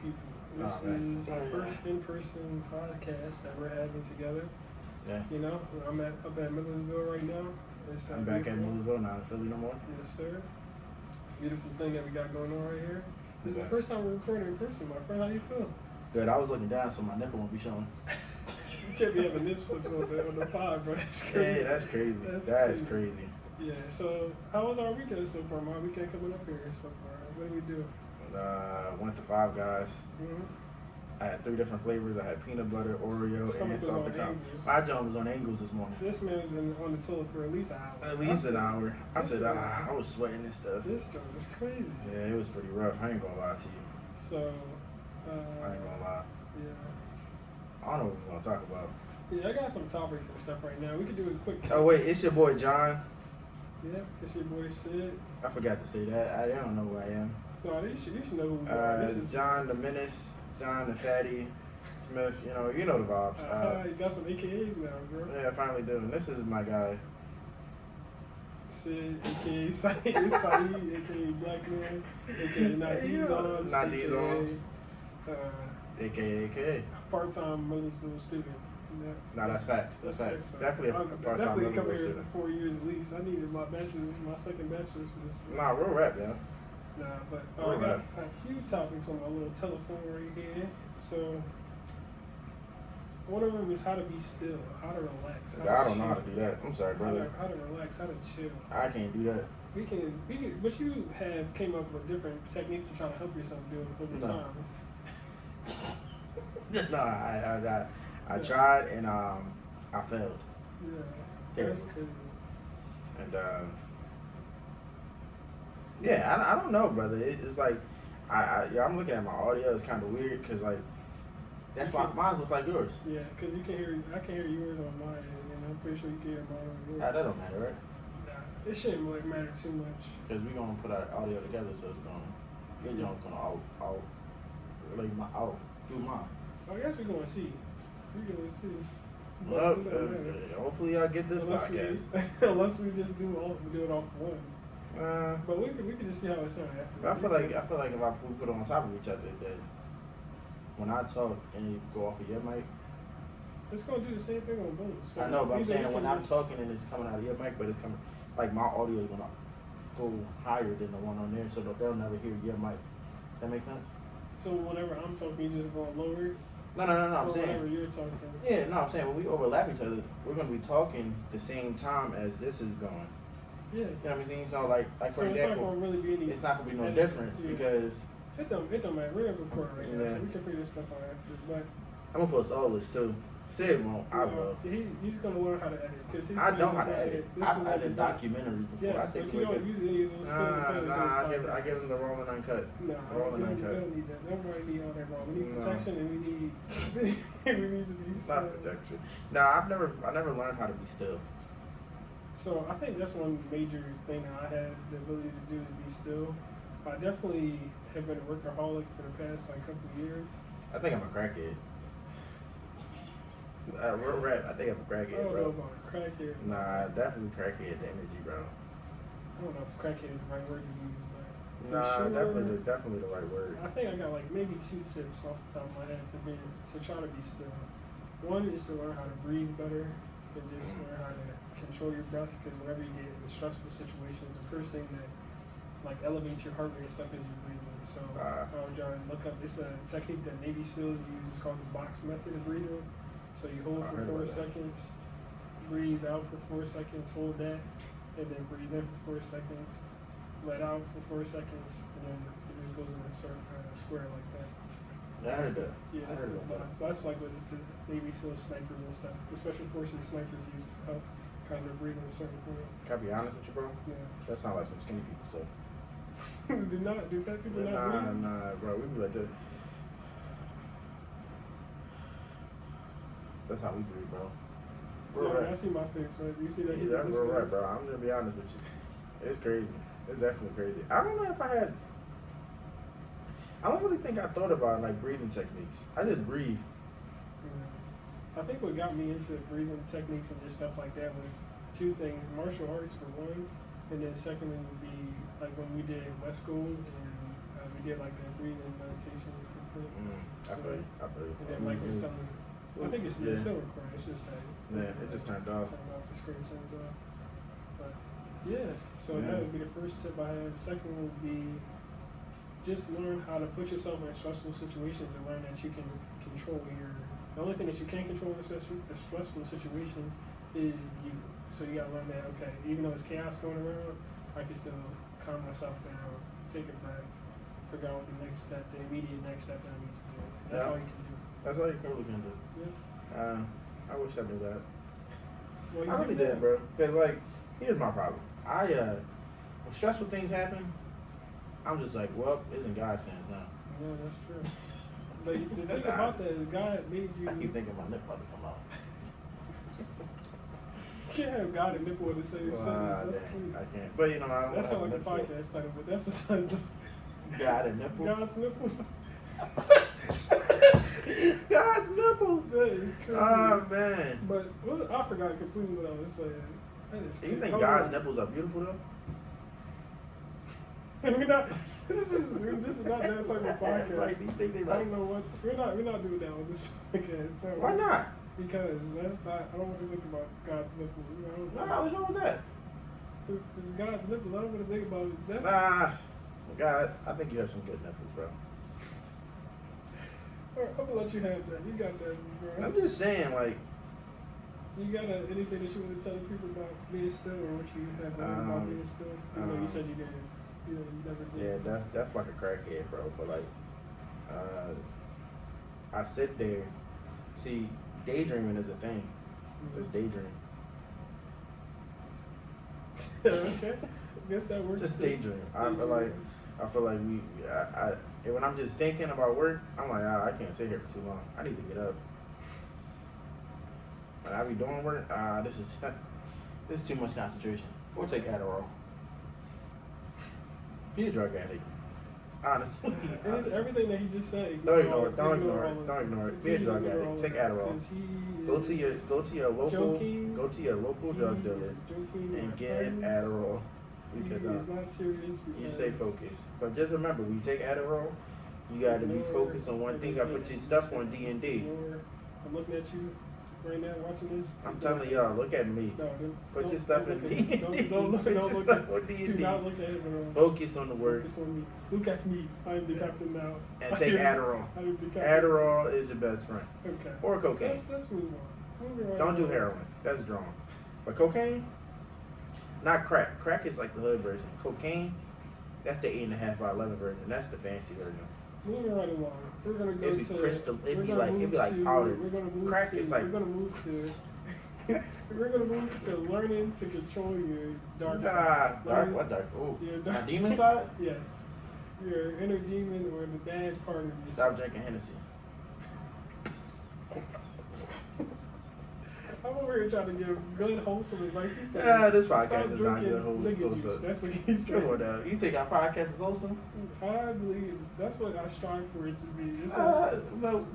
beautiful people. This is the first in-person podcast that we're having together. Yeah. You know, I'm up at Millersville right now. I'm back at Millersville, not in Philly no more. Yes, sir. Beautiful thing that we got going on right here. This is the first time we're recording in person, my friend. How do you feel? Good. I was looking down so my nipple won't be showing. You can't be having nip slips on the pod, bro. That's crazy. Yeah, that's crazy. That is crazy. Yeah, so how was our weekend so far? My weekend coming up here so far. What did we do? Went to Five Guys. Mm-hmm. I had 3 different flavors. I had peanut butter, Oreo, and salted caramel. My job was on angles this morning. This man was on the toilet for at least an hour. At least an hour. I said, I was sweating and stuff. This job was crazy. Yeah, it was pretty rough. I ain't gonna lie to you. So, I ain't gonna lie. Yeah. I don't know what we're gonna talk about. Yeah, I got some topics and stuff right now. We could do a quick. Oh wait, it's your boy John. Yep, it's your boy Sid. I forgot to say that. I don't know who I am. No, you should know who we are. This is John the Menace, John the Fatty, Smith. You know the vibes. You got some AKAs now, bro. Yeah, I finally do. And this is my guy. Sid, aka Saeed, aka Black Man, aka Not These Arms, Not These Arms, aka part-time Millersville student. Yeah. No, that's facts. That's facts. Definitely a part-time definitely come Millersville here student. for 4 years at least. I needed my bachelor's, my second bachelor's for this. Nah, real rap, yeah. Nah, but I got a few topics on my little telephone right here. So, one of them is how to be still, how to relax. I don't know how to do that. I'm sorry, brother. How to relax, how to chill. I can't do that. We can, but you have came up with different techniques to try to help yourself do it over time. No, I tried and I failed. Yeah, that's crazy. And yeah, I don't know, brother. It's like I'm looking at my audio. It's kind of weird because like that's why mine looks like yours. Yeah, because I can hear yours on mine, and I'm pretty sure you can hear mine on yours. That don't matter, right? Nah, it shouldn't really matter too much. Because we're gonna put our audio together, so it's gonna your joint's gonna out do mine. I guess we're gonna see. We're gonna see. Well, hopefully y'all get this podcast. Unless we just do it off one. But we could just see how it sounds after. I feel like if we put it on top of each other, then when I talk and you go off of your mic, it's gonna do the same thing on both. So I know, but I'm saying when I'm talking and it's coming out of your mic, but it's coming like my audio is gonna go higher than the one on there, so that they'll never hear your mic. That makes sense? So whenever I'm talking, you just going lower. No. I'm saying. Whenever you're talking. Yeah, no, I'm saying when we overlap each other, we're gonna be talking the same time as this is going. Yeah. You know what I'm saying? So like for example, it's not gonna really be it's not gonna be no difference because it don't matter. We're recording right now, so we can figure this stuff out after. But I'm gonna post all this too. Sid won't. I will. He's gonna learn how to edit because I know how to edit. I've edited documentaries before. Yes, but you don't use any of those skills. I give them the raw and uncut. No, we don't need that. Nobody need all that raw. We need protection and we need to be still. Not protection. No, I never learned how to be still. So I think that's one major thing that I had the ability to do is be still. I definitely have been a workaholic for the past couple of years. I think I'm a crackhead. Real rap. I think I'm a crackhead, I don't bro. know about crackhead. Nah, definitely crackhead energy, bro. I don't know if crackhead is the right word to use, but nah, sure, definitely the right word. I think I got maybe 2 tips off the top of my head to try to be still. One is to learn how to breathe better and just learn how to control your breath because whenever you get in stressful situations, the first thing that elevates your heart rate and stuff is your breathing. So I was trying to look up. It's a technique that Navy SEALs use. It's called the box method of breathing. So you hold for 4 seconds, breathe out for 4 seconds, hold that, and then breathe in for 4 seconds, let out for 4 seconds, and then it just goes in a certain square like that. Yeah, I heard that. Yeah, that's like what the Navy SEAL snipers and stuff, the special forces snipers use to help kind of breathe in a certain point. Can I be honest with you, bro? Yeah. That sounds like some skinny people stuff. do fat people not breathe? Nah, bro. We be like that. That's how we breathe, bro. Yeah, I see my face, right? You see that? He's real right, bro. I'm gonna be honest with you. It's crazy. It's definitely crazy. I don't know if I don't really think I thought about breathing techniques. I just breathe. Yeah. I think what got me into breathing techniques and just stuff like that was 2 things: martial arts for one, and then secondly would be when we did West School and we did the breathing meditations I feel you. And then Mike was telling me, I think it's still recording. It's just like it just turned off. The screen turned off. But yeah, so that would be the first tip I have. Second would be just learn how to put yourself in stressful situations and learn that you can control your. The only thing that you can't control in a stressful situation is you. So you gotta learn that. Okay, even though there's chaos going around, I can still calm myself down, take a breath, figure out the next step, the immediate next step that I need to do. That's all you can do. That's all you really can do. Yeah. I wish I knew that. Well, I really did, bro. Cause like, here's my problem. When stressful things happen, I'm just like, well, it's in God's hands now. Yeah, that's true. But the thing about that is God made you. I keep thinking my nipple about to come out. You can't have God and nipple in the same sentence. That's crazy. I can't. But you know, I don't. That sounds like a podcast title, but that's besides the. God and nipples. God's nipple. God's nipples. That is crazy. Oh man. But I forgot completely what I was saying. That is crazy. You think God's nipples are beautiful though? We're not. This is not that type of podcast. Like, do you think they I like? don't know what we're not doing that on this podcast. No. Why not? Because that's not. I don't want to think about God's nipples. What's wrong with that? It's God's nipples. I don't want to think about it. That's God, I think you have some good nipples, bro. All right, I'm gonna let you have that. You got that, bro. I'm just saying, like. You got anything that you want to tell the people about being still, or what you have learned about being still? You said you didn't. You never did. Yeah, that's like a crackhead, bro. But like, I sit there. See, daydreaming is a thing. Just daydream. Okay, I guess that works. Just daydream. I feel like when I'm just thinking about work, I'm like, I can't sit here for too long. I need to get up. When I be doing work, this is too much concentration. Or take Adderall. Be a drug addict. Honestly. And it's everything that he just said. Don't ignore it. Be a drug addict. Take Adderall. Go to your local drug dealer and get Adderall. Because it's not serious. You stay focused. But just remember, when you take Adderall, you got to be focused on one thing. I put your stuff on D&D. I'm looking at you right now watching this. I'm telling y'all, look at me. No, put your stuff in D&D. Don't look at D&D. Do not look at him. Focus on the work. Focus on me. Look at me. I am the captain now. And take Adderall. I am the captain. Adderall is your best friend. Okay. Or cocaine. Let's move on. Right Don't do heroin. That's drawn. But cocaine, not crack. Crack is like the hood version. Cocaine, that's the 8.5 by 11 version. That's the fancy version. Moving right along. We're gonna go it'd be to crystal. It'd be like powder. We're gonna move crack to, is like. We're gonna move to. We're gonna move to learning to control your dark side. What dark? Oh, my demon side. Yes, your inner demon or the bad part of you. Stop drinking Hennessy. I'm over here trying to give good, wholesome advice. He said, this podcast is not good, wholesome. That's what he said. Come on now. You think our podcast is wholesome? I believe that's what I strive for it to be.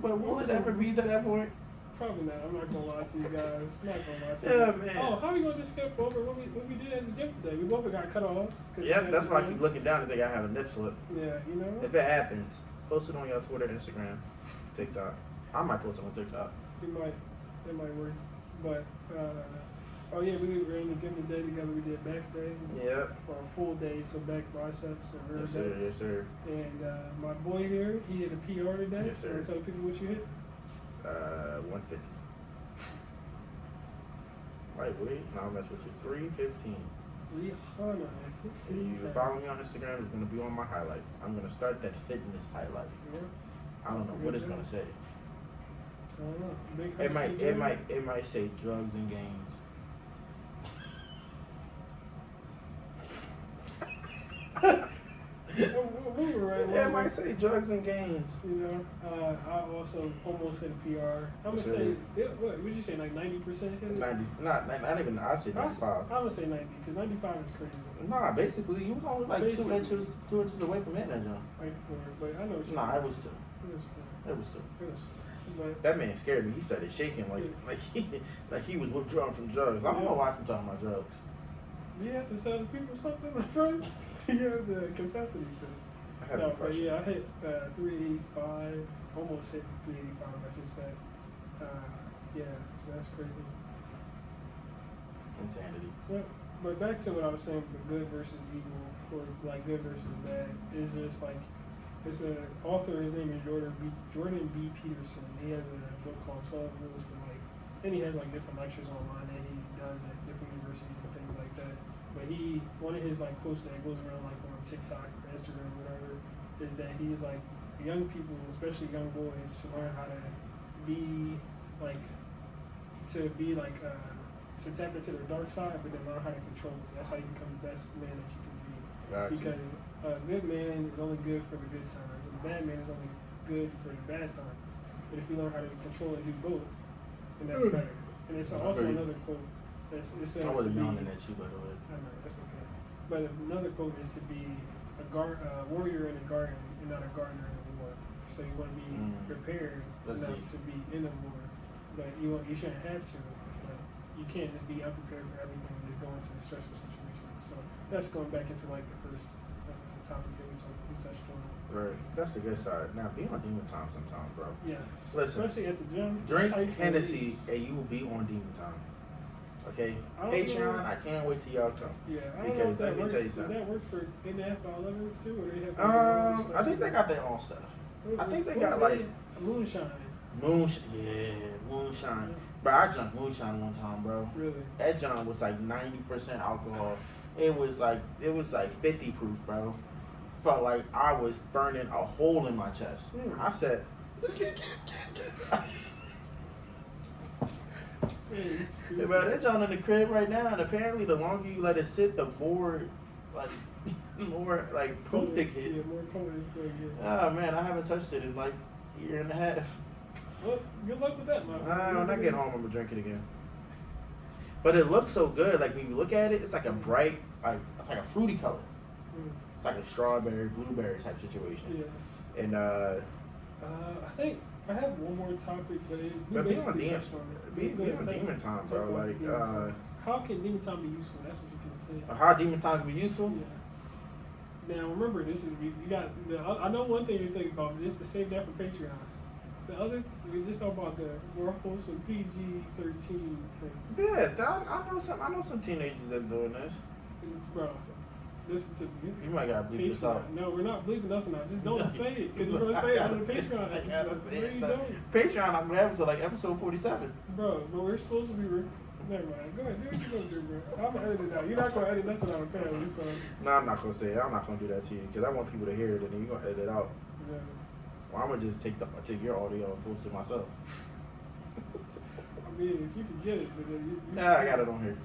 But will it ever be to that point? Probably not. I'm not gonna lie to you guys. I'm not gonna lie to you. Man. Oh, how are we gonna just skip over what we did at the gym today? We both got cut offs. Yep, that's why I keep looking down and think I have a nip slip. Yeah, you know. If it happens, post it on your Twitter, Instagram, TikTok. I might post it on TikTok. It might work. But oh yeah, we were in the gym today together. We did back day. Yep. Or pull day, so back biceps and rear delts. Yes, sir. And my boy here, he hit a PR today. Yes, sir. Tell people what you hit. 150. Wait, no, I'll mess with you. 315. 315. You follow me on Instagram, it's gonna be on my highlight. I'm gonna start that fitness highlight. Yeah. I don't know what it's gonna say. I don't know. It might say drugs and gains. It might say drugs and gains. You know, I also almost hit a PR. I'm gonna say, what would you say, like 90% hit it? 90, not even. I'd say 95. I'm gonna say 90 because 95 is crazy. Nah, basically you was only like 2 inches away from hitting that jump. Right for it, but I know what you Nah, it was 2. It was 2. But that man scared me. He started shaking like he was withdrawing from drugs. I don't know why I'm talking about drugs. You have to tell the people something, my friend. You have to confess anything. No, but yeah, I hit 385, almost hit 385, I just said. Yeah, so that's crazy. Insanity. But back to what I was saying, the good versus evil, or like good versus bad, is just like, it's an author, his name is Jordan B. Peterson. He has a book called 12 Rules for Life. And he has like different lectures online that he does at different universities and things like that. But one of his like quotes that goes around like on TikTok or Instagram or whatever, is that he's like, young people, especially young boys, should learn how to be like, to tap into their dark side, but then learn how to control it. That's how you become the best man that you can be. Gotcha. Because a good man is only good for the good times, and a bad man is only good for the bad times. But if you learn how to control and do both, then that's better. And it's also another quote. It says I wasn't yawning at you, by the way. I know, that's okay. But another quote is to be a warrior in a garden and not a gardener in a war. So you want to be prepared enough to be in a war, but you shouldn't have to. But you can't just be unprepared for everything and just go into a stressful situation. So that's going back into like the first topic that we touched on. Right, that's the good side. Now be on demon time sometime, bro. Yes. Listen, especially at the gym. Drink Hennessy and you will be on demon time. Okay, Patreon, I can't wait till y'all come. Yeah, I don't know if that works. Does that work for in-app by-11s too, or they have? I think they got their own stuff. I think they got like moonshine. Moonshine. Bro, I drank moonshine one time, bro. Really? That junk was like 90% alcohol. It was like 50 proof, bro. Felt like I was burning a hole in my chest. I said, hey, bro, that junk in the crib right now, and apparently the longer you let it sit, the more proof they get. Yeah, more color is good. Oh man, I haven't touched it in like a year and a half. Well, good luck with that, man. When I get home, I'm gonna drink it again. But it looks so good. Like when you look at it, it's like a bright, like a fruity color. It's like a strawberry, blueberry type situation. Yeah. And I think I have one more topic, but we basically touched on it. Be on demon time, bro. Like, how can demon time be useful? That's what you can say. How demon time can be useful? Yeah. Now remember, this is you got. I know one thing to think about, but just to save that for Patreon. The other, we just talk about the more wholesome PG-13 thing. Yeah, I know some teenagers that's doing this. Bro, listen to me. You might gotta bleep this out. No, we're not bleeping nothing out. Just don't say it, because you're gonna say it on the Patreon. I gotta say it. No, you don't. Patreon, I'm gonna have it to like episode 47. Bro, but we're supposed to be. Never mind. Go ahead, do what you're gonna do, bro. I'm gonna edit it out. You're not gonna edit nothing out apparently, so. No, I'm not gonna say it. I'm not gonna do that to you, because I want people to hear it, and then you're gonna edit it out. Yeah. Well, I'm gonna just take your audio and post it myself. I mean, if you can get it, but then I got it on here.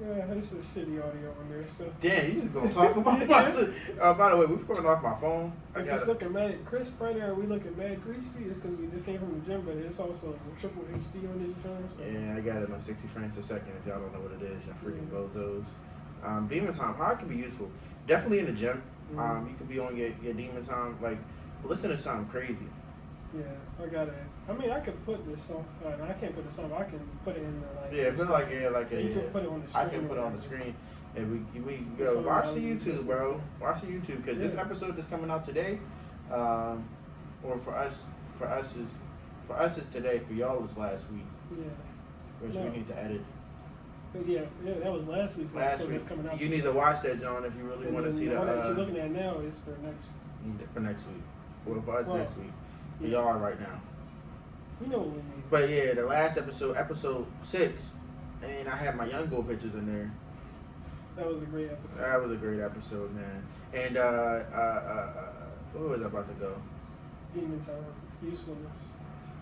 Yeah, there's some shitty audio on there. So. Damn, you just gonna talk about my by the way, we're recording off my phone. It's looking mad. Chris Prater, we looking mad greasy. It's because we just came from the gym, but it's also triple HD on this channel. So. Yeah, I got it on 60 frames a second. If y'all don't know what it is, y'all freaking bozos. Demon time, how it can be useful? Definitely in the gym. You could be on your demon time, like listen to something crazy. Yeah, I got it. I mean, I could put this song. I can't put the song. But I can put it in the like. Yeah, put it like you can put it on the screen. I can put it on the screen. And we go watch the YouTube, bro. Watch the YouTube, because this episode that's coming out today, or for us is today. For y'all is last week. Yeah. Which we need to edit. Yeah, that was last week's episode that's coming out. You need to watch that, John, if you really want to see the. one that you're looking at now is for next week. For next week. Well, for us next week. For y'all right now. You know what we mean. But yeah, the last episode 6, and I had my young girl pictures in there. That was a great episode. That was a great episode, man. And where was I about to go? Demon Time, usefulness.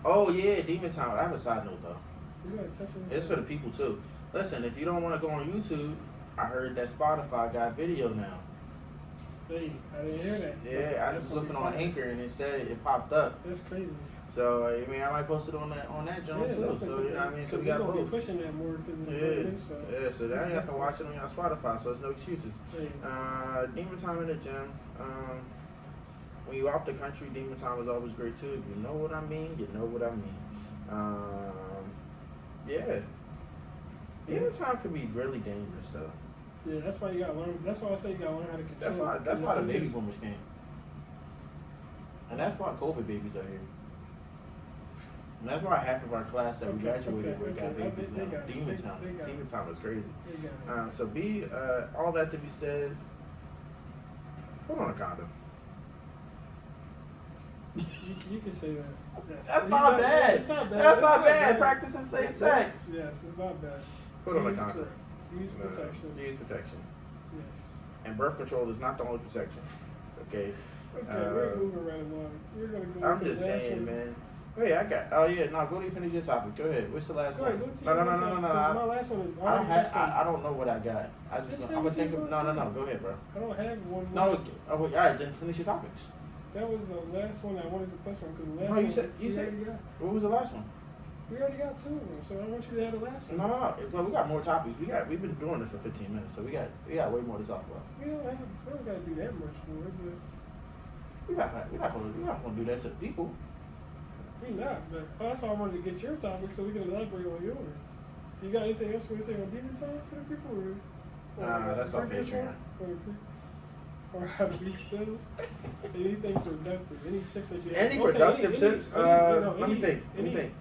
Oh yeah, Demon Time. I have a side note though. You gotta touch on it's for the people too. Listen, if you don't want to go on YouTube, I heard that Spotify got video now. Hey, I didn't hear that. Yeah, I was looking on Anchor and it said it popped up. That's crazy. So I mean, I might post it on that jump too. So you know what I mean. So we got both. Be pushing that more because it's So now y'all can watch it on your Spotify. So there's no excuses. Hey. Demon Time in the gym. When you out the country, Demon Time is always great too. If you know what I mean, you know what I mean. Yeah. Demon Time can be really dangerous though. Yeah, that's why you gotta learn. That's why I say you gotta learn how to control. That's why the baby boomers came. And that's why COVID babies are here. And that's why half of our class that we graduated with got babies now. Demon time is crazy. So all that to be said, put on a condom. You can say that. Yes. That's not bad. It's not bad. That's not bad. Practicing safe sex. Yes, it's not bad. Put on a condom. Use protection. Use protection. Yes. And birth control is not the only protection. Okay. Okay, we're moving right along. We're gonna go. I'm just saying, man. Wait, go to you finish your topic. Go ahead. What's the last one? Go to no. My last one is I don't know what I got. I'm gonna think of. No. Go ahead, bro. I don't have one. No. All right. Then finish your topics. That was the last one I wanted to touch on because the last one. You said. got. What was the last one? We already got 2 of them, so I want you to have the last one. No. Well, we got more topics. We've been doing this for 15 minutes, so we got way more to talk about. We don't gotta do that much more, but we're not gonna do that to the people. We not, but that's why I wanted to get your topic so we can elaborate on yours. You got anything else you want to say on demon time for the people? Or that's our Patreon. Or how to be still? Anything productive? Any tips that you have? Any productive tips? Let me think.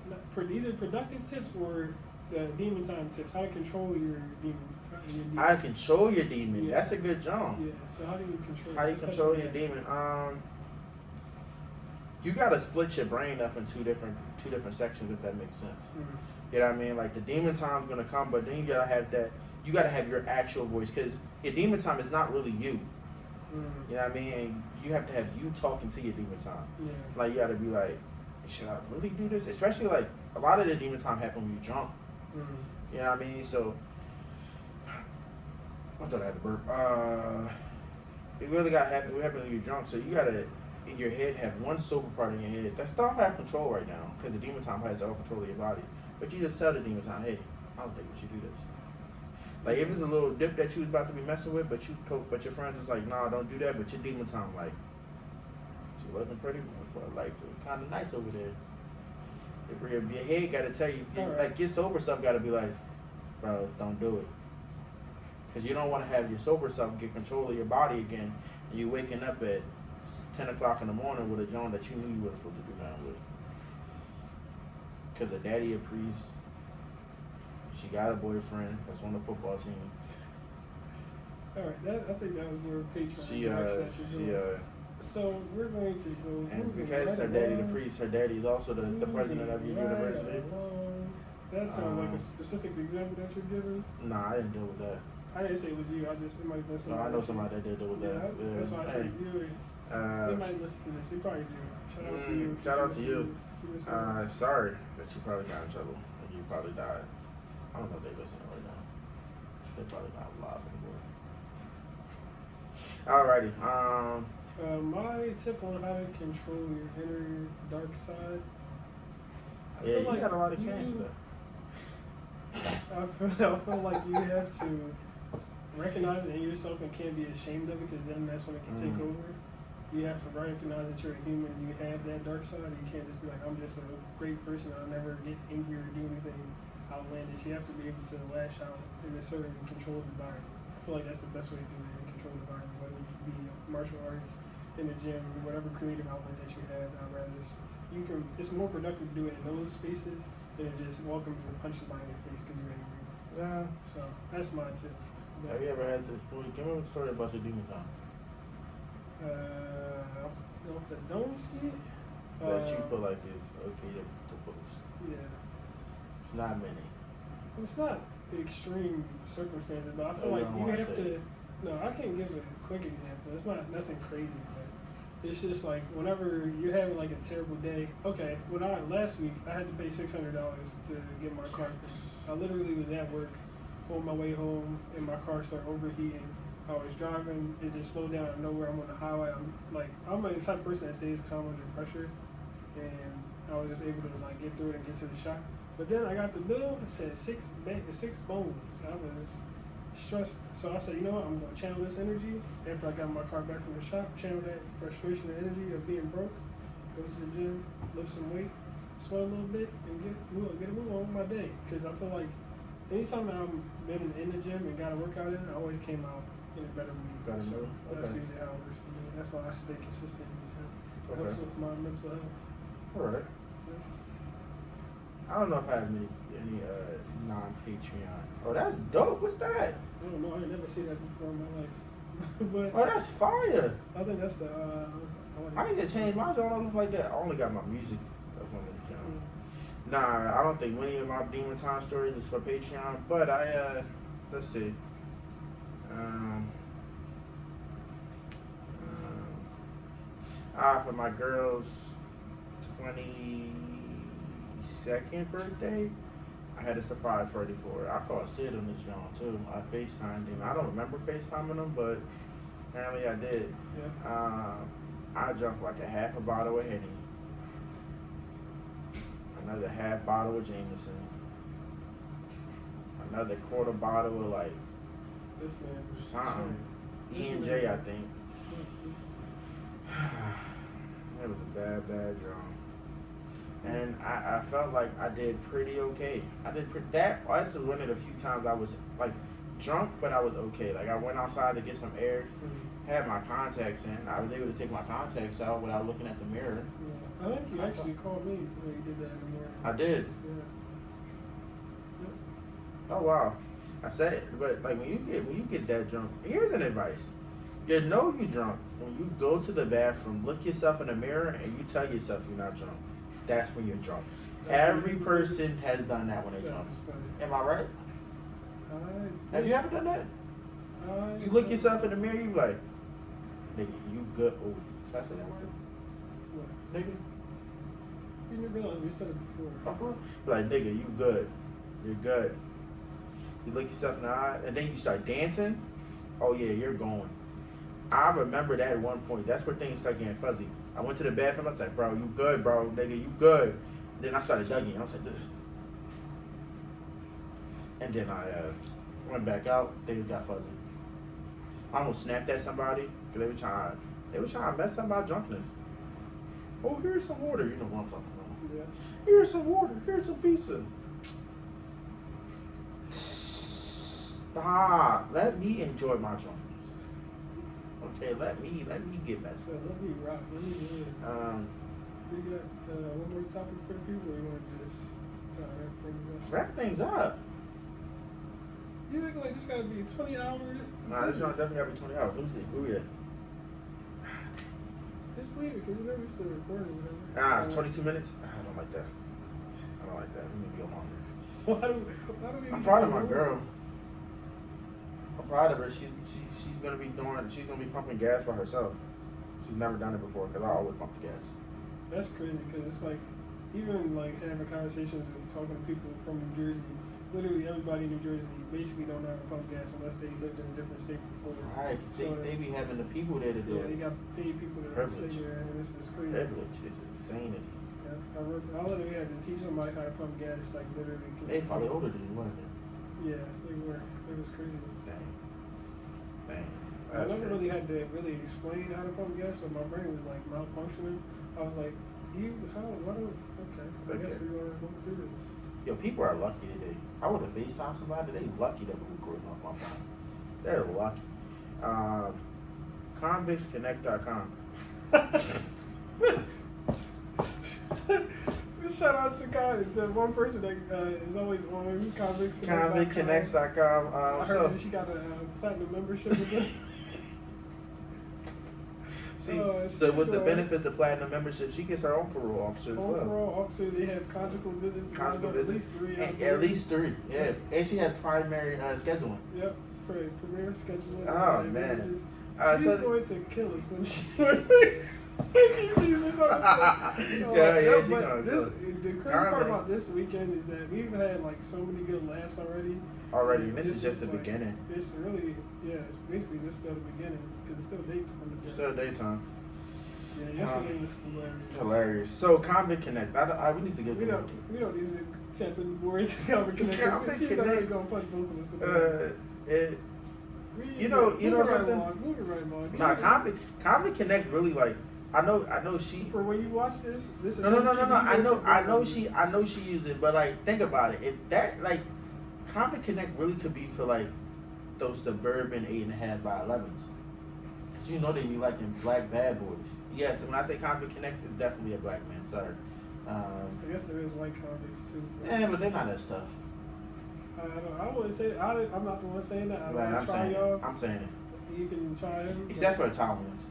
Either productive tips or the demon time tips. How to control your demon. How to control your demon. Yeah. That's a good job. Yeah. So how do you control? How you control your demon? You gotta split your brain up in two different sections, if that makes sense. Mm-hmm. You know what I mean? Like the demon time's gonna come, but then you gotta have that. You gotta have your actual voice because your demon time is not really you. Mm-hmm. You know what I mean? And you have to have you talking to your demon time. Yeah. Like you gotta be like, should I really do this? Especially like a lot of the demon time happen when you're drunk. Mm-hmm. You know what I mean? So I thought I had to burp. It really got happen. What happened when you're drunk? So you gotta in your head have one sober part in your head that don't have control right now because the demon time has all control of your body. But you just tell the demon time, hey, I don't think we should do this. Like if it's a little dip that you was about to be messing with, but your friends is like, nah, don't do that. But your demon time like, she looking pretty, like kind of nice over there. If your head got to tell you, like your sober self got to be like, bro, don't do it. Because you don't want to have your sober self get control of your body again, and you waking up at 10 o'clock in the morning with a joint that you knew you were supposed to do nothing with. Because the daddy a priest, she got a boyfriend that's on the football team. Alright, I think that was more Patreon. So we're going to go. And because her daddy the priest, her daddy is also the president of your university. That sounds like a specific example that you're giving. Nah, I didn't deal with that. I didn't say it was you. It might have been somebody. No, I know somebody that did deal with that. Yeah. That's why I said you. They might listen to this. They probably do. Shout out to you. Shout out to you. Sorry that you probably got in trouble and you probably died. I don't know if they're listening right now. They're probably not live anymore. Alrighty. My tip on how to control your inner dark side. Yeah, you got a lot of cancer. I feel like you have to recognize it in yourself and can't be ashamed of it because then that's when it can take over. You have to recognize that you're a human and you have that dark side. You can't just be like, I'm just a great person. I'll never get angry or do anything outlandish. You have to be able to lash out in a certain controlled environment. I feel like that's the best way to do it in a controlled environment, whether it be martial arts, in the gym, whatever creative outlet that you have. I'd rather it's more productive to do it in those spaces than just walking and punch somebody in the face because you're angry. Yeah. So that's my tip. Have you ever had to? Give me a story about your demon time. Off the dome ski. That you feel like is okay to post. Yeah. It's not many. It's not extreme circumstances, but I feel like you have to. No, I can't give a quick example. It's not nothing crazy, but it's just like whenever you're having like a terrible day. Okay, last week I had to pay $600 to get my car fixed. I literally was at work on my way home and my car started overheating. I was driving, it just slowed down out of nowhere. I'm on the highway. I'm a type of person that stays calm under pressure, and I was just able to like get through it and get to the shop. But then I got the bill. It said six bones. I was stressed, so I said, you know what? I'm gonna channel this energy after I got my car back from the shop. Channel that frustration and energy of being broke. Go to the gym, lift some weight, sweat a little bit, and get a move on with my day. Because I feel like anytime that I'm been in the gym and got a workout in, I always came out in a better mood. Better So mood? that's Okay. usually how it works for me. That's why I stay consistent in the gym. It Okay. helps with my mental health. All right. I don't know if I have any non-Patreon. Oh, that's dope. What's that? I don't know. I ain't never seen that before in my life. But Oh, that's fire. I think that's the. I need to change my genre like that. I only got my music up on this channel. Nah, I don't think any of my Demon Time stories is for Patreon. But let's see. For my girl's 22nd birthday, I had a surprise party for her. I called Sid on this channel too. I FaceTimed him. I don't remember FaceTiming him, but apparently I did. Yeah. I drank like a half a bottle of Henny, another half bottle of Jameson, another quarter bottle of like This man was something. This E&J, man- I think. It was a bad drum. And I felt like I did pretty okay. That's one of the few times I was like drunk, but I was okay. Like I went outside to get some air, had my contacts in. I was able to take my contacts out without looking at the mirror. Yeah. I think you actually called me when you did that in the morning. I did. Yeah. Oh wow. I said, but like when you get that drunk, here's an advice. You know you drunk when you go to the bathroom, look yourself in the mirror, and you tell yourself you're not drunk. That's when you're drunk. Every person has done that when they're drunk. That's funny. Am I right? Have you ever done that? You look yourself in the mirror, you be like, nigga, you good. Oh, should I say that word? What? Nigga? You didn't realize we said it before. Oh, for real? Like, nigga, you good. You're good. You look yourself in the eye, and then you start dancing. Oh yeah, you're going. I remember that at one point. That's where things start getting fuzzy. I went to the bathroom. I was like, bro, you good, bro. Nigga, you good. And then I started dugging. I was like, this. And then I went back out. Things got fuzzy. I almost snapped at somebody because they were trying to mess up my drunkenness. Oh, here's some water. You know what I'm talking about. Yeah. Here's some water. Here's some pizza. Stop. Let me enjoy my drunkenness. Okay, let me get messed So up. let me rock. Let me do it. You got one more topic for the people, or you want to just wrap things up? Wrap things up. You act like this got to be 20 hours? Nah, this joint definitely gotta be 20 hours. Let me see. Who we at? Just leave it, because you know we're still recording or whatever. 22 minutes? I don't like that. We need to go longer. Why do we I'm proud of my girl. I'm proud of her. She's gonna be pumping gas by herself. She's never done it before because I always pump the gas. That's crazy, because it's like, even like having conversations and talking to people from New Jersey, literally everybody in New Jersey basically don't know how to pump gas unless they lived in a different state before. Right, So they be having the people there to do yeah, it. they got paid people to stay Privilege. there, and this is crazy. Privilege is insanity. Yeah, I literally had to teach somebody how to pump gas, like literally. Cause They probably older than you, weren't they? Yeah, they were. It was crazy. Dang. I never really had to really explain how to pump gas, so my brain was like malfunctioning. I was like, I guess we're gonna go through this. Yo, people are lucky today. I would have FaceTime somebody. They lucky that we're recording off my phone. They're lucky. Convictsconnect.com. Shout out to one person that is always on Convicts. Convictconnects.com. I heard that she got a platinum membership again. See, so with the benefit of platinum membership, she gets her own parole officer as well. Parole officer, they have conjugal visits. Conjugal At visits. least 3. At least 3, yeah. And she had primary scheduling. Yep, premier scheduling. Oh, man. She's so going to kill us when she sees this episode. yeah. The crazy part about this weekend is that we've had like so many good laughs already. And this is just the beginning. It's really, it's basically just still the beginning, because it's still dates from the day. Still daytime. Yeah, yesterday was Hilarious. So Convict Connect, we need to get. We don't need to tap in the boards. Convict Connect. She's already gonna punch both of us. You know something? Moving right along. Nah, Convict Connect really like. I know she. For when you watch this is No. I know she used it, but like think about it. If that like, Convict Connect really could be for like those suburban 8.5 by 11s. Cause you know they be liking black bad boys. Yes, and when I say Convict Connect, it's definitely a black man. Sorry. I guess there is white convicts too. Yeah, but they're not that stuff. I wouldn't say I'm not the one saying that. I'm try saying y'all. it. I'm saying it. You can try them. Except for Italians.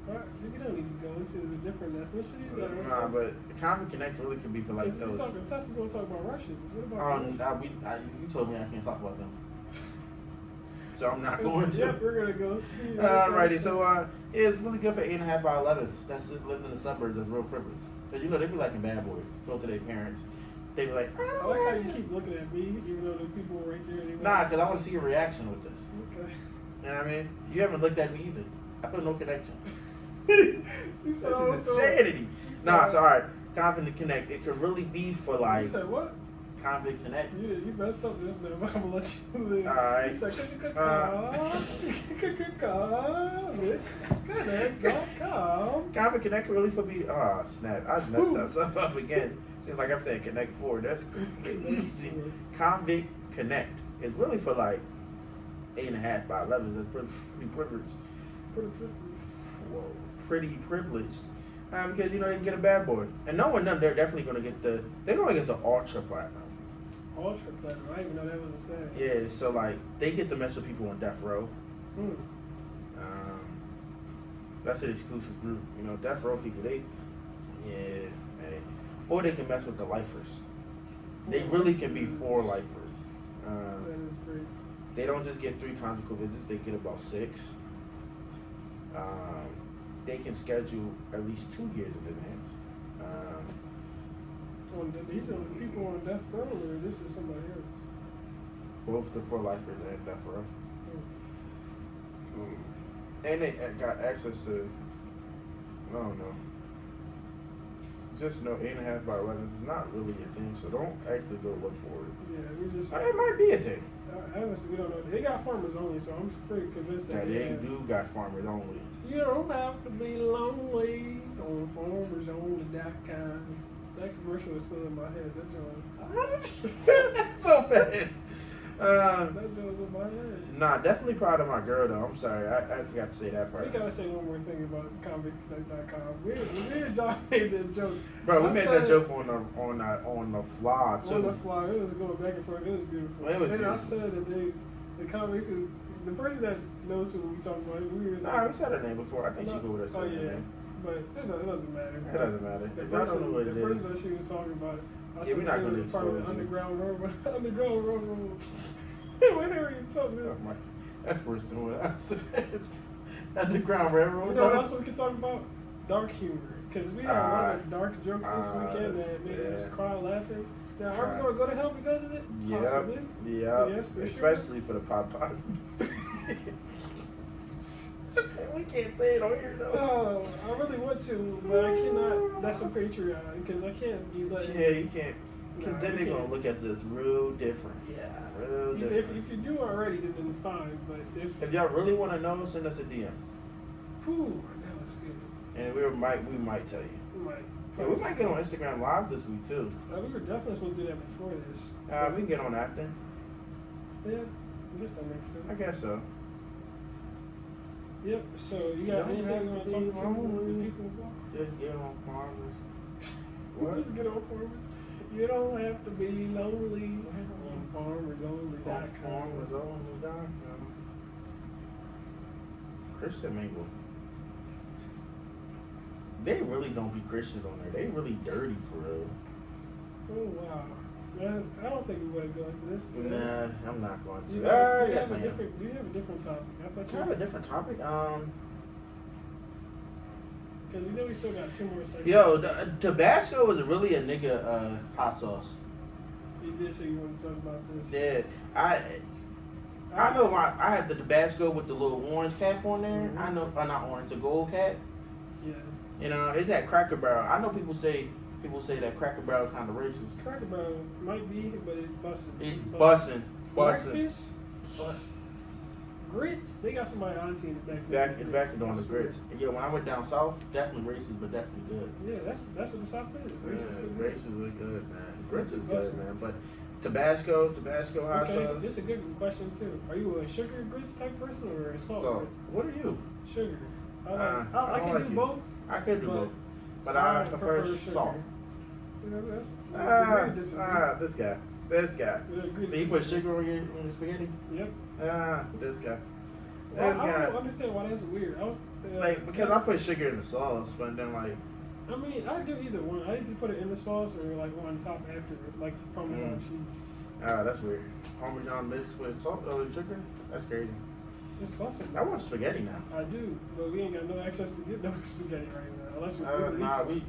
Right. We don't need to go into the different ethnicities. Nah, but Convict Connect really could be for like those. We're going to talk about Russians. What about you told me I can't talk about them. So I'm not going to. Yep, we're going to go see. Alrighty, so yeah, it's really good for 8.5 by 11s. That's living in the suburbs. That's real privilege. Because you know they be liking bad boys. Go to their parents. They be like, I like how you keep looking at me, even though the people right there. Nah, because I want to see your reaction with this. Okay. You know what I mean? You haven't looked at me either. I feel no connection. You This said is insanity. Nah, it's alright. Convict Connect. It could really be for like. You said what? Convict Connect. You messed up just now. I'm gonna let you live. Alright. You said Convict Connect really for me. Oh snap! I messed that stuff up again. Seems like I'm saying Connect 4. That's easy. Convict Connect is really for like 8.5 by 11s. That's pretty privileged. Whoa, pretty privileged. Because you know you can get a bad boy, and knowing them, they're definitely gonna get the ultra platinum. Ultra platinum. I didn't even know that was a saying. Yeah, so like they get to mess with people on death row. Hmm. That's an exclusive group. You know, death row people. Or they can mess with the lifers. They really can be 4 lifers. That is great. They don't just get 3 conjugal visits. They get about 6. They can schedule at least 2 years in advance. These are the people on death row, or this is somebody else? Both the 4 lifers and death row. Hmm. And they got access to, I don't know. Just know 8.5 by 11 is not really a thing, so don't actually go look for it. Yeah, we just. It might be a thing. Honestly, we don't know. They got farmers only, so I'm pretty convinced that they do got farmers only. You don't have to be lonely on farmersonly.com. That commercial is still in my head. That joint. So fast. That joint's in my head. Nah, definitely proud of my girl though. I'm sorry, I forgot to say that part. We gotta say one more thing about convicts.com. Me and John made that joke. Bro, we made that joke on the fly too. On the fly, it was going back and forth. It was beautiful. I said that the convicts is the person that knows who we talking about. We said her name before. I think she go with her name. But it doesn't matter. It doesn't matter. The if y'all don't know what it the is. person that she was talking about, I we're not going to part of the expose Underground Railroad. Underground Railroad. What are you talking about? That's worse than what I said. Underground Railroad. You know what else we can talk about? Dark humor. Because we had a lot of dark jokes this weekend that made us cry laughing. Now, are we going to go to hell because of it? Yep. Possibly. Yeah. Yes, for especially for the pop. We can't say it on here though. Oh, I really want to, but I cannot. That's a Patreon because I can't be like. Yeah, you can't. Because then they're gonna look at this real different. Yeah. Real different. If you do already, then fine. But if y'all really want to know, send us a DM. Whew, that was good. And we might tell you. We might. Yeah, we might get on Instagram Live this week too. We were definitely supposed to do that before this. We can get on that then. Yeah, I guess that makes sense. I guess so. Yep. So you got anything you want to talk about with the people about? Just get on farmers. What? Just get on farmers. You don't have to be lonely on farmersonly.com. Farmersonly.com. Christian mingle. They really don't be Christians on there. They really dirty for real. Oh wow. I don't think we want to go into this today. Nah, I'm not going to. Do you have a different topic? I have a different topic. Because you know we still got 2 more seconds. Yo, Tabasco was really a nigga hot sauce. You did say you wanted to talk about this. Yeah, I know I had the Tabasco with the little orange cap on there. Mm-hmm. I know, not orange, the gold cap. Yeah. You know, it's that Cracker Barrel. I know people say that Cracker Barrel kind of racist. Cracker Barrel might be, but it's bussin'. It's bussin'. Breakfast, bussin'. Grits, they got somebody auntie in the back. Back doing the grits. Yeah, when I went down south, definitely racist, but definitely good. Yeah, that's what the South is. Grits is really good, man. Grits is good, man. But Tabasco hot Okay, sauce. this is a good question too. Are you a sugar grits type person or a salt? So, what are you? Sugar. I I can like do you. both. I could do both, but I prefer sugar. salt. You know, that's This guy. Do you put sugar on your spaghetti? Yep. This guy. I don't understand why that's weird. Because I put sugar in the sauce, but then like. I mean, I do either one. I either put it in the sauce or like on top after, like Parmesan cheese. That's weird. Parmesan mixed with salt or sugar? That's crazy. It's busting. I want spaghetti now. I do, but we ain't got no access to get no spaghetti right now, unless we. We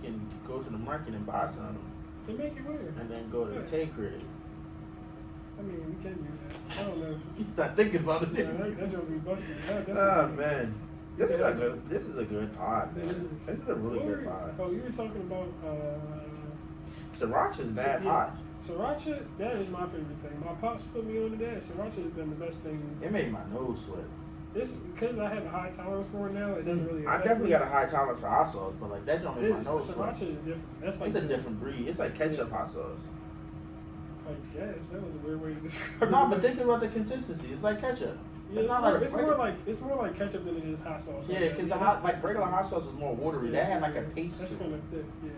can go to the market and buy some. They make it weird. And then go to the Tay crib. I mean, we can do that. I don't know. You start thinking about it. Yeah, that joke be busting. Man. This is a good pod, man. This is a really good pod. Oh, you were talking about Sriracha's bad hot. Sriracha, that is my favorite thing. My pops put me on to that. Sriracha has been the best thing. It made my nose sweat. It's because I have a high tolerance for it now. It doesn't really. I definitely got a high tolerance for hot sauce, but like that don't make my nose sweat. Sriracha is different. That's like it's a different breed. It's like ketchup hot sauce. I guess that was a weird way to describe it. No, but think about the consistency. It's like ketchup. Yeah, it's more like ketchup than it is hot sauce. Yeah, because regular hot sauce is more watery. That had like a paste. That's kind of thick. Yeah.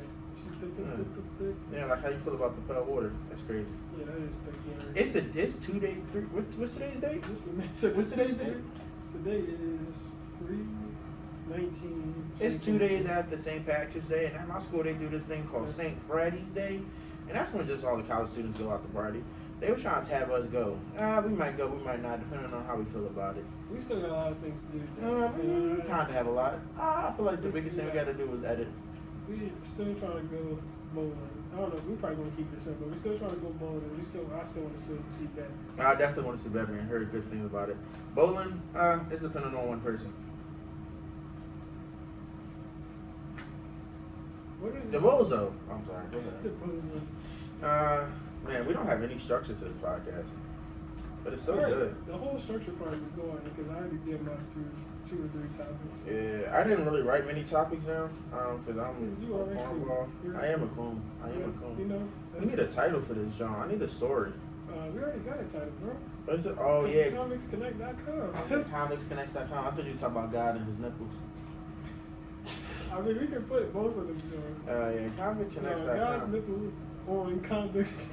Yeah, like how you feel about propelled water? That's crazy. Yeah, that is thick water. It's 2 days. What's today's date? What's today's date? Today is 3/19. It's 2 days after St. Patrick's Day, and at my school they do this thing called St. Friday's Day, and that's when just all the college students go out to party. They were trying to have us go. We might go, we might not, depending on how we feel about it. We still got a lot of things to do today. We kind of have a lot. I feel like the biggest thing we got to do is edit. We still trying to go bowling. I don't know. We probably gonna keep it simple. We still trying to go bowling. I still want to see Batman. I definitely want to see Batman. Heard good things about it. Bowling, it's depending on one person. The Bozo. I'm sorry. The Bozo. Man, we don't have any structure to this podcast, but it's so good. The whole structure part is going because I already did about 2 or 3 topics. Yeah, I didn't really write many topics down because I'm a cornball. I am a coon. You know, we need a title for this, John. I need a story. We already got a title, bro. What is it? Oh, yeah. ConvictsConnect.com. ConvictsConnect.com. I thought you were talking about God and his nipples. I mean, we can put both of them joints. Yeah, ConvictsConnect.com. God's nipples on Convicts.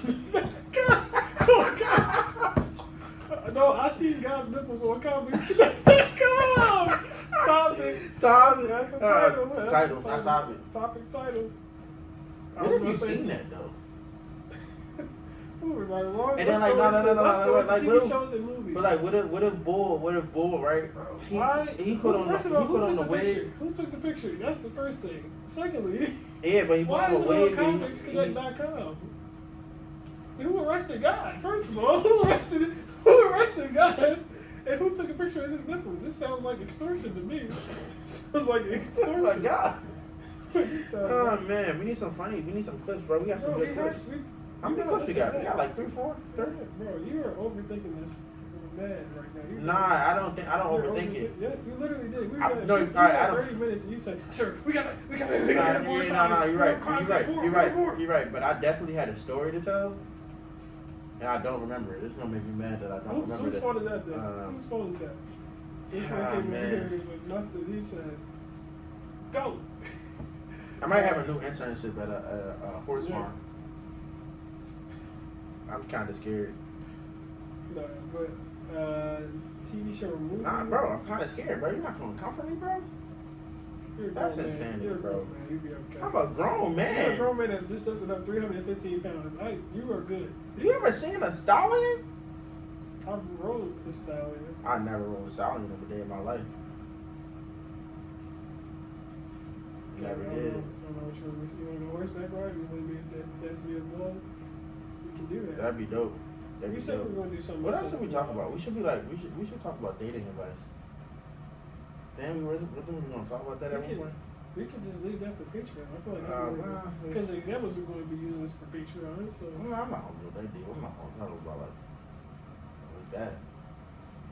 Oh, God. No, I seen God's nipples on Convicts.com. Topic. That's the title. Not topic. Topic title. Where have you seen that, though? And then like no, like TV shows and movies. But like what if Bull, right? He put on the wave. Who took the picture? That's the first thing. Secondly, yeah, but he put on the wave. Why is it on ConvictsConnect.com? Who arrested God? First of all, who arrested God? And who took a picture of his nipples? This sounds like extortion to me. Sounds like extortion. Oh my God. Oh man, we need some clips, bro. We got some good clips. How many clips we got? We got like 3, 4, 30. Bro, you are overthinking this mad right now. I don't overthink it. Yeah, you literally did. We got 30 minutes and you said, sir, we got more time. No, you're right. But I definitely had a story to tell. And I don't remember it. It's going to make me mad that I don't remember it. Whose fault is that then? Whose fault is that? This man came in here with nothing. He said, go. I might have a new internship at a horse farm. I'm kind of scared. No, but TV show or movie? Nah, bro, I'm kind of scared, bro. You're not going to comfort me, bro? That's insanity, bro. You'll be okay. I'm a grown man. You're a grown man that just lifted up 315 pounds. You are good. You ever seen a stallion? I've rode a stallion. I never rode a stallion a day in my life. Never did. I don't know what you want to go horseback ride? You want to be a bull? We can do that. That'd be dope. We said we were going to do something. What else should we talk about? We should talk about dating advice. Damn, what are we going to talk about that at one point? We could just leave that for Patreon. I feel like because the examples we're going to be using this for Patreon. So I'm not going to do that deal. I'm not going to talk about like that.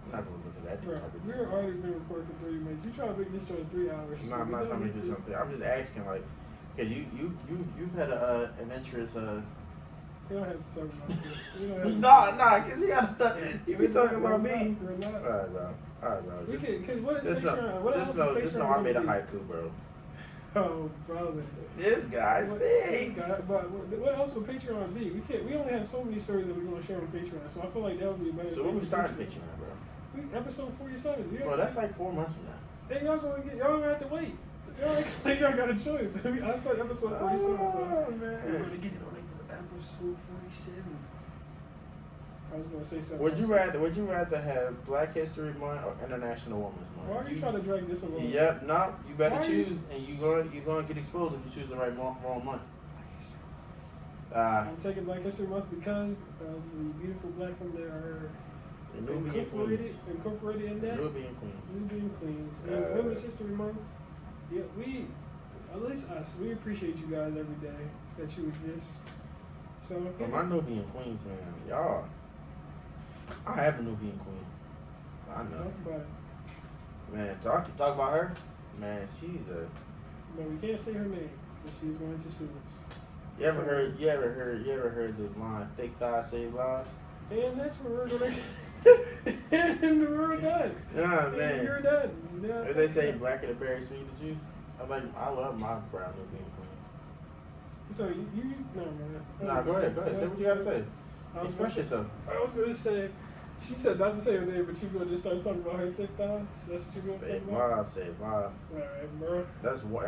I'm not going to look at that deal. We're already been recording for 30 minutes. You trying to make this show in 3 hours? No, I'm not trying to make this something. I'm just asking, like, because you've had an adventurous We don't have to talk about this. We don't have to Nah, cause you be talking about me. We're not. Alright, bro. We can, cause what is Just Patreon? What else is Patreon? just know I made a haiku, bro. Oh, brother. This guy stinks. But what else would Patreon be? We only have so many stories that we're gonna share on Patreon, so I feel like that would be better. So when we started Patreon, bro? Episode 47. Bro, that's like 4 months from now. And y'all gonna have to wait. Y'all think y'all got a choice. I said episode 47, so man. we're gonna get it on like episode 47. I was gonna say something. Would you rather have Black History Month or International Women's Month? Why are you trying to drag this along? Yep, no, you better choose, and you're gonna get exposed if you choose the wrong month. I'm taking Black History Month because of the beautiful black women that are incorporated in that. Nubian Queens. And Women's History Month. Yeah, at least us, we appreciate you guys every day that you exist. So yeah. My Nubian Queens, man, y'all. I have a Nubian Queen. I know. Talk about it. Man, talk about her. Man, she's a. No, we can't say her name because she's going to sue us. You ever heard the line "thick thighs save lives"? And that's what we're gonna. And we're done. Yeah, man. And you're done. Yeah, if they say blacker the berry, sweeter the juice. I love my brown Nubian Queen. So you no man. Nah, go ahead. Say what you gotta say. Express yourself. I was gonna say. She said not to say her name, but you gonna just start talking about her thick thighs. So that's what you gonna talk about. Say vibe. Alright, bro. That's one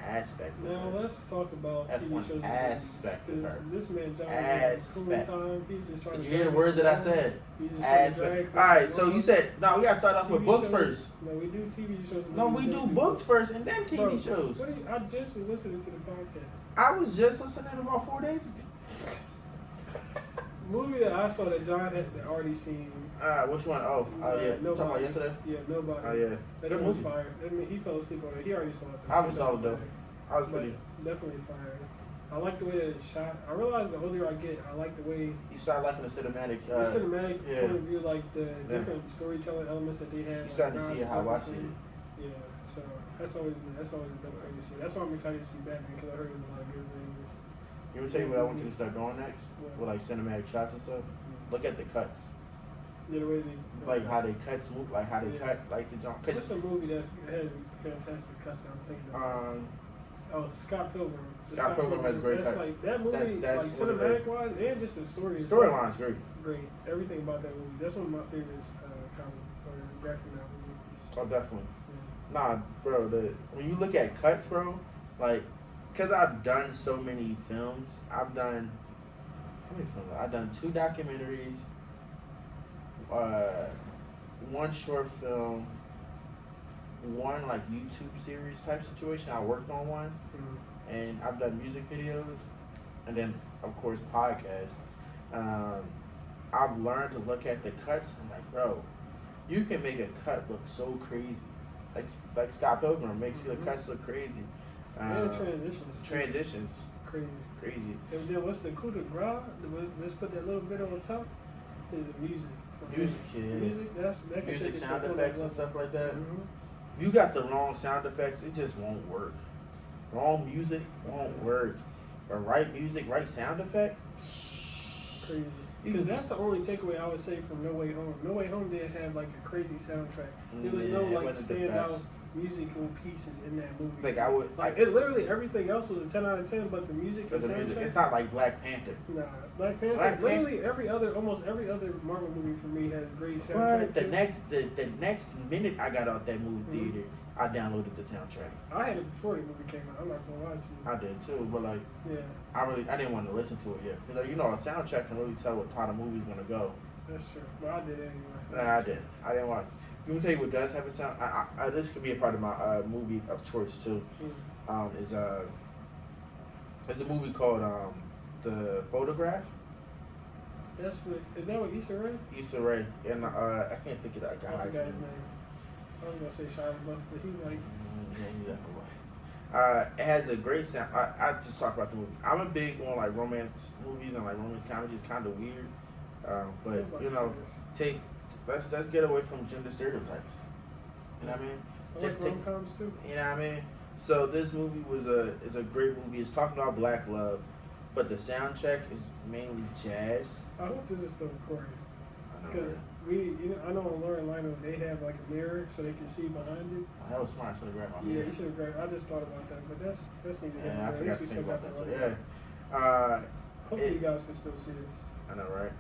aspect. Now let's talk about that's TV one shows. Aspect of her. This man John is cool time. He's just trying to. Did you hear the word that I said? Aspect. Alright, so you said no. We gotta start off with books first. No, we do TV shows. No, we do books first and then TV shows. I just was listening to the podcast. I was just listening about 4 days ago. Movie that I saw that John had already seen. Which one? Oh, yeah. Nobody. Talking about yesterday? Yeah, Nobody. Oh, yeah. That Good was movie. fire. I mean, he fell asleep on it. He already saw it. I was solid though. I was pretty. Definitely fire. I like the way that it's shot. I realize the older I get, I like the way. You start liking the cinematic. The cinematic point of view, like the different storytelling elements that they have. You starting to see how I see it. Yeah, so that's always a dope thing to see. That's why I'm excited to see Batman because I heard there's a lot of good things. You want to tell you what I want you to start doing next? What? With like cinematic shots and stuff? Look at the cuts. Yeah, the way they like how they cuts move, like how they cut, like the jump. What's a movie that has fantastic cuts that I'm thinking of? Scott Pilgrim. Scott Pilgrim has great cuts. Like that movie, that's like cinematic wise, and just the story. Storyline's great. Great. Everything about that movie. That's one of my favorites. Comic or graphic novel movies. Oh, definitely. Yeah. Nah, bro. When you look at cuts, bro, like, cause I've done so many films. I've done how many films? I've done 2 documentaries. 1 short film, 1 like YouTube series type situation. I worked on one, and I've done music videos, and then of course podcasts. I've learned to look at the cuts and like, bro, you can make a cut look so crazy, like Scott Pilgrim makes the cuts look crazy. And transitions. Crazy. And then what's the coup de grace? Let's put that little bit on top. Is the music. Music, that can take sound effects and stuff like that. Mm-hmm. You got the wrong sound effects, it just won't work. Wrong music won't work. But right music, right sound effects, crazy. Because that's the only takeaway I would say from No Way Home. No Way Home didn't have like a crazy soundtrack. There was no like standout musical pieces in that movie. Like I would it literally everything else was a 10 out of 10, but the music and soundtrack. It's not like Black Panther. Nah, Black Panther. Literally almost every other Marvel movie for me has great soundtrack. But the next minute I got out that movie theater, I downloaded the soundtrack. I had it before the movie came out. I'm not gonna lie to you. I did too, but like, yeah, I didn't want to listen to it yet because a soundtrack can really tell how the movie's gonna go. That's true, but I did anyway. Nah, I didn't. I didn't watch. Let me tell you what does have a sound. This could be a part of my movie of choice too. It's a movie called The Photograph. Is that what Issa Rae? Issa Rae, and I can't think of that guy. I forgot his name. I was gonna say Shia LaBeouf, but he's like. Yeah, he's definitely. It has a great sound. I just talk about the movie. I'm a big on like romance movies and like romance comedies. Kind of weird, but let's get away from gender stereotypes. You know what I mean? I like rom-coms too. You know what I mean? So this movie is a great movie. It's talking about black love, but the soundtrack is mainly jazz. I hope this is still recorded. I know, Because I know on Lauren Lionel, they have like a mirror so they can see behind you. That was smart. I should have grabbed my Yeah, mirror. you should have grabbed. I just thought about that, but that's neither here Yeah, nor I there. At forgot least to we still think got about that that. right. Yeah. Hopefully you guys can still see this. I know, right?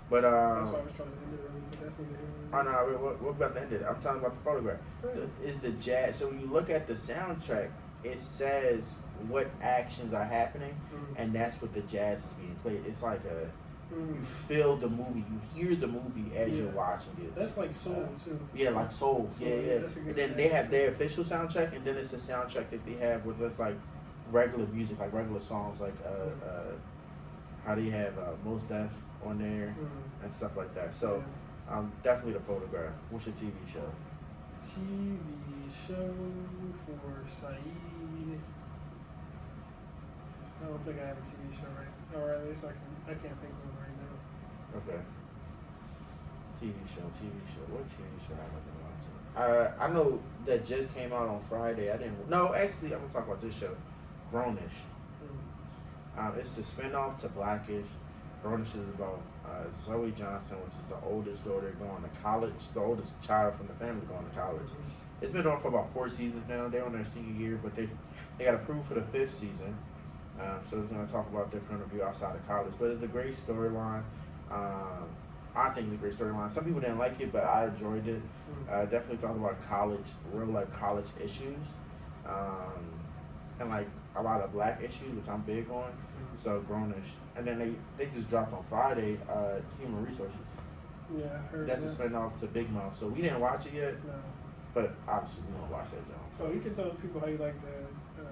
But That's why I was trying to end it early, but that's neither here nor there. oh no, we're about to end it. I'm talking about the photograph. Right. Is the jazz? So when you look at the soundtrack, it says what actions are happening, and that's what the jazz is being played. It's like you feel the movie, you hear the movie as you're watching it. That's like soul too. Yeah, like soul. Yeah. That's a good And then they have their official soundtrack, and then it's a soundtrack that they have with just like regular music, like regular songs, like how do you have Most Def on there and stuff like that. So definitely the photograph. What's your TV show? TV show for Saeed. I don't think I have a TV show right, or at least I can't think of one right now. Okay. TV show. What TV show have I been watching? I know that just came out on Friday. No, actually, I'm gonna talk about this show, Grownish. It's the spinoff to Blackish. Grownish is about Zoe Johnson, which is the oldest daughter going to college, the oldest child from the family going to college. It's been on for about 4 seasons now. They're on their senior year, but they got approved for the 5th season. So it's going to talk about their point of view outside of college. But it's a great storyline. I think it's a great storyline. Some people didn't like it, but I enjoyed it. Definitely talking about college, real life college issues, and like a lot of black issues, which I'm big on. So Grownish, and then they just dropped on Friday, Human Resources. Yeah, I heard That's that. a spinoff to Big Mouth. So we didn't watch it yet, No. but obviously we don't watch that, John. So you can tell people how you like the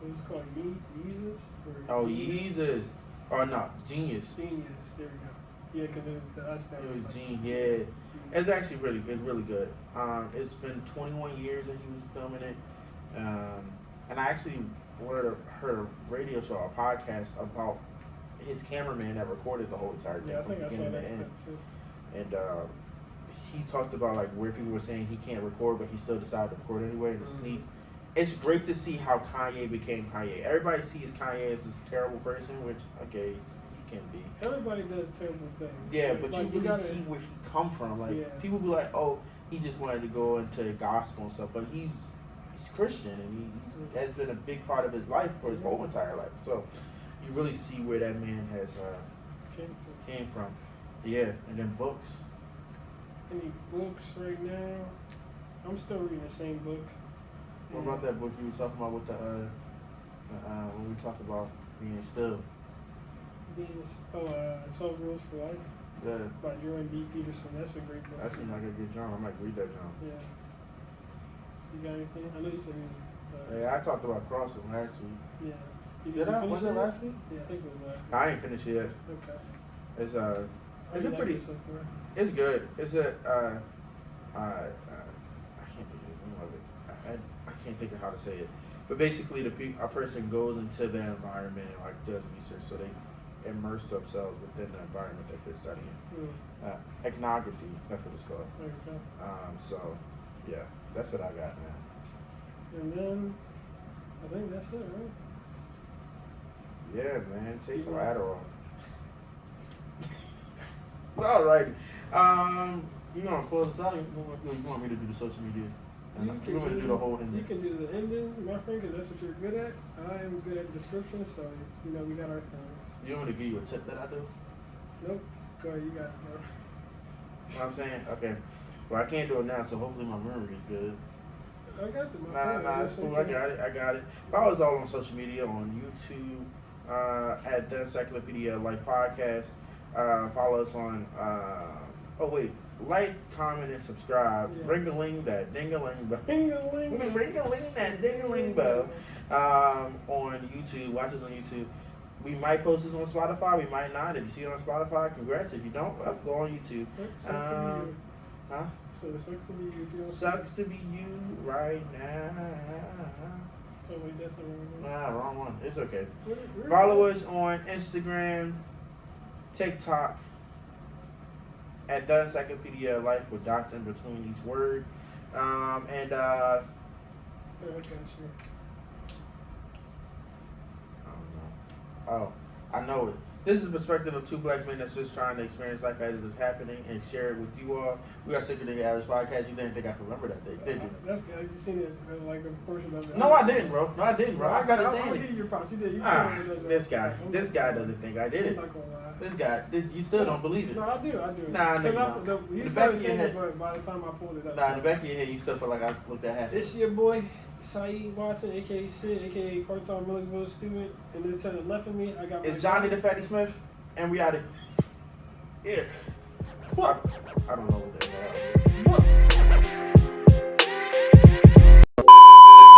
what's it called, Yeezus? Oh, Yeezus. Oh no, Genius. Genius. There we go. Yeah, because it was the us that It was like, Gene. Yeah, it's actually really good. It's been 21 years that he was filming it, and I actually heard a radio show, a podcast about his cameraman that recorded the whole entire thing Yeah, I from think I saw beginning that to end. too. And he talked about like where people were saying he can't record, but he still decided to record anyway in the sneak. It's great to see how Kanye became Kanye. Everybody sees Kanye as this terrible person, which okay, he can be. Everybody does terrible things. Yeah, but like, you really see where he come from. Like people be like, oh, he just wanted to go into gospel and stuff, but he's Christian and he has been a big part of his life for his whole entire life. So you really see where that man has came from. Yeah, and then books. Any books right now? I'm still reading the same book. What about that book you were talking about with the when we talked about being still? 12 Rules for Life. Yeah. By Jordan B. Peterson. That's a great book. That seems like a good genre. I might read that genre. Yeah. You got anything? I know you said you was. Yeah, I talked about Crossing last week. Yeah. Did I? Was it last week? Yeah, I think it was last week. I ain't finished yet. Okay. It's How it's you a like pretty. it so far? It's good. It's I can't think of the name of it. I can't think of how to say it. But basically, a person goes into the environment and like does research, so they immerse themselves within the environment that they're studying. Ethnography, that's what it's called. Okay. So yeah, that's what I got, man. And then I think that's it, right? Yeah, man. Take some Adderall. Alrighty. You gonna close this out? You want me to do the social media? You want me to do the whole ending? You can do the ending, my friend, because that's what you're good at. I am good at the description, so we got our things. You want me to give you a tip that I do? Nope. Go ahead, you got it, bro. You know what I'm saying? Okay. Well, I can't do it now, so hopefully my memory is good. I got the my friend. Nah, it's cool. I got it. Follow us all on social media, on YouTube, at the Encyclopedia Life Podcast. Follow us on, like, comment, and subscribe. Yeah. Ring-a-ling that ding-a-ling bell. Ding-a-ling. Ring-a-ling that ding-a-ling bell. On YouTube. Watch us on YouTube. We might post this on Spotify. We might not. If you see it on Spotify, congrats. If you don't, go on YouTube. Sucks to be you. Huh? So it sucks to be you. Sucks to be you right now. Oh wait, that's the wrong one. Nah, wrong one. It's okay. Where Follow us on Instagram, TikTok, at the Encyclopedia of Life with dots in between each word. Oh, I got you. I don't know. Oh, I know it. This is the perspective of two black men that's just trying to experience life as it's happening and share it with you all. We are Sicker Than Your Average Podcast. You didn't think I could remember that day, did you? That's good. You seen it, like a portion of it. No, I didn't, bro. No, I didn't, bro. I started saying I'll it. give you your props. You did. This guy doesn't think I did it. I'm not gonna lie. You still don't believe it. No, I do. Nah, nigga, you started saying it, but by the time I pulled it up. Nah, in the back of your head, you still feel like I looked at half. It's your boy, Saeed Watson, a.k.a. Sid, a.k.a. part-time Millersville student. And then to the left of me, I got It's Johnny the Fatty Smith, and we out of here. I don't know what that is. What?